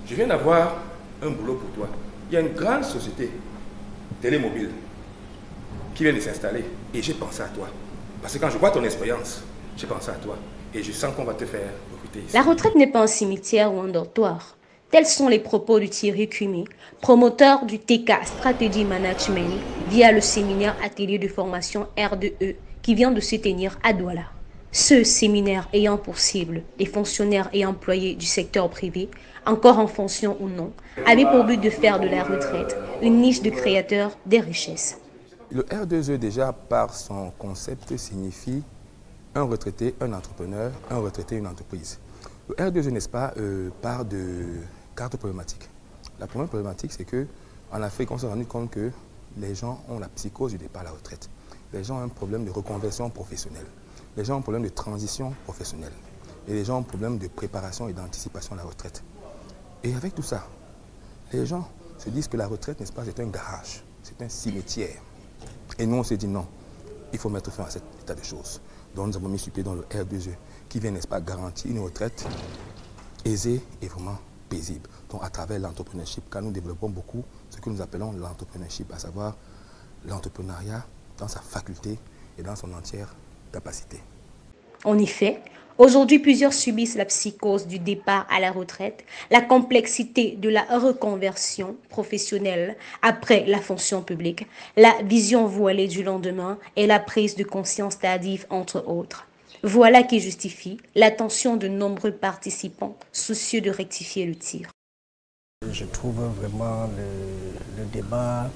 Je viens d'avoir un boulot pour toi. Il y a une grande société, Télémobile, qui vient de s'installer. Et j'ai pensé à toi. Parce que quand je vois ton expérience, j'ai pensé à toi. Et je sens qu'on va te faire recruter ici. La retraite n'est pas un cimetière ou un dortoir. Tels sont les propos de Thierry Cumé, promoteur du TK Strategy Management via le séminaire atelier de formation R2E qui vient de se tenir à Douala. Ce séminaire ayant pour cible les fonctionnaires et employés du secteur privé, encore en fonction ou non, avait pour but de faire de la retraite une niche de créateurs des richesses. Le R2E, déjà, par son concept, signifie un retraité, un entrepreneur, un retraité, une entreprise. Le R2E, n'est-ce pas, part de 4 problématiques. La première problématique, c'est qu'en Afrique, on s'est rendu compte que les gens ont la psychose du départ à la retraite. Les gens ont un problème de reconversion professionnelle. Les gens ont un problème de transition professionnelle. Et les gens ont un problème de préparation et d'anticipation à la retraite. Et avec tout ça, les gens se disent que la retraite, n'est-ce pas, c'est un garage, c'est un cimetière. Et nous, on s'est dit non, il faut mettre fin à cet état de choses. Donc nous avons mis sur pied dans le R2E, qui vient, n'est-ce pas, garantir une retraite aisée et vraiment paisible. Donc à travers l'entrepreneurship, car nous développons beaucoup ce que nous appelons l'entrepreneurship, à savoir l'entrepreneuriat dans sa faculté et dans son entière capacité. En effet, aujourd'hui, plusieurs subissent la psychose du départ à la retraite, la complexité de la reconversion professionnelle après la fonction publique, la vision voilée du lendemain et la prise de conscience tardive, entre autres. Voilà qui justifie l'attention de nombreux participants soucieux de rectifier le tir. Je trouve vraiment le débat,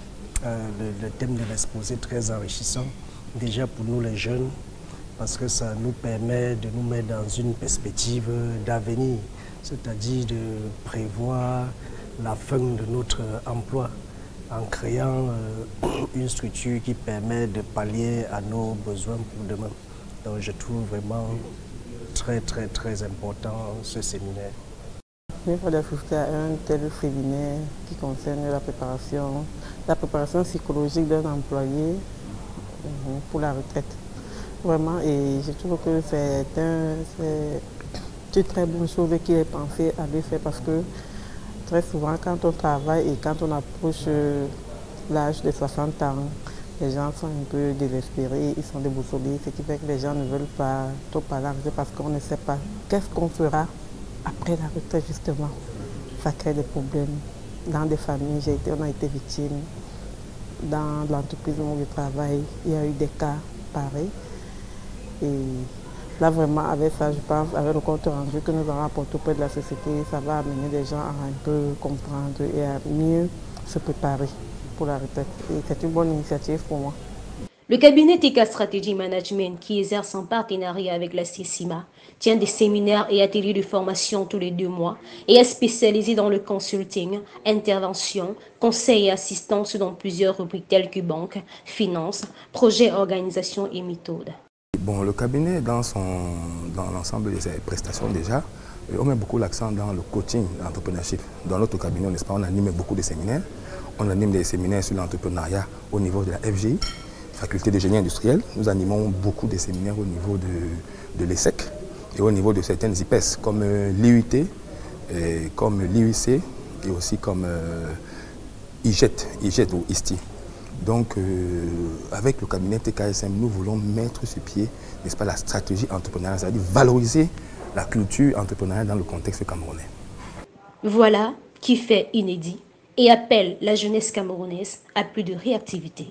le thème de l'exposé très enrichissant, déjà pour nous les jeunes, parce que ça nous permet de nous mettre dans une perspective d'avenir, c'est-à-dire de prévoir la fin de notre emploi en créant une structure qui permet de pallier à nos besoins pour demain. Donc je trouve vraiment très important ce séminaire. Il faut assister à un tel séminaire qui concerne la préparation psychologique d'un employé pour la retraite. Vraiment, et je trouve que c'est une très bonne chose qu'il ait pensé à le faire parce que très souvent quand on travaille et quand on approche l'âge de 60 ans, les gens sont un peu désespérés, ils sont déboussolés, ce qui fait que les gens ne veulent pas trop parler parce qu'on ne sait pas qu'est-ce qu'on fera après la retraite justement. Ça crée des problèmes dans des familles, on a été victime. Dans l'entreprise où je travaille, il y a eu des cas pareils. Et là vraiment avec ça, je pense, avec le compte rendu que nous allons apporter auprès de la société, ça va amener les gens à un peu comprendre et à mieux se préparer pour la retraite. Et c'est une bonne initiative pour moi. Le cabinet TK Strategy Management, qui exerce en partenariat avec la CICIMA, tient des séminaires et ateliers de formation tous les 2 mois et est spécialisé dans le consulting, intervention, conseil et assistance dans plusieurs rubriques telles que banque, finance, projet, organisation et méthode. Bon, le cabinet, dans l'ensemble de ses prestations déjà, on met beaucoup l'accent dans le coaching, l'entrepreneurship. Dans notre cabinet, n'est-ce pas, on anime beaucoup de séminaires. On anime des séminaires sur l'entrepreneuriat au niveau de la FGI, Faculté de génie industriel. Nous animons beaucoup de séminaires au niveau de l'ESSEC et au niveau de certaines IPES comme l'IUT, comme l'IUC et aussi comme IGET ou ISTI. Donc, avec le cabinet TKSM, nous voulons mettre sur pied, n'est-ce pas, la stratégie entrepreneuriale, c'est-à-dire valoriser la culture entrepreneuriale dans le contexte camerounais. Voilà qui fait inédit et appelle la jeunesse camerounaise à plus de réactivité.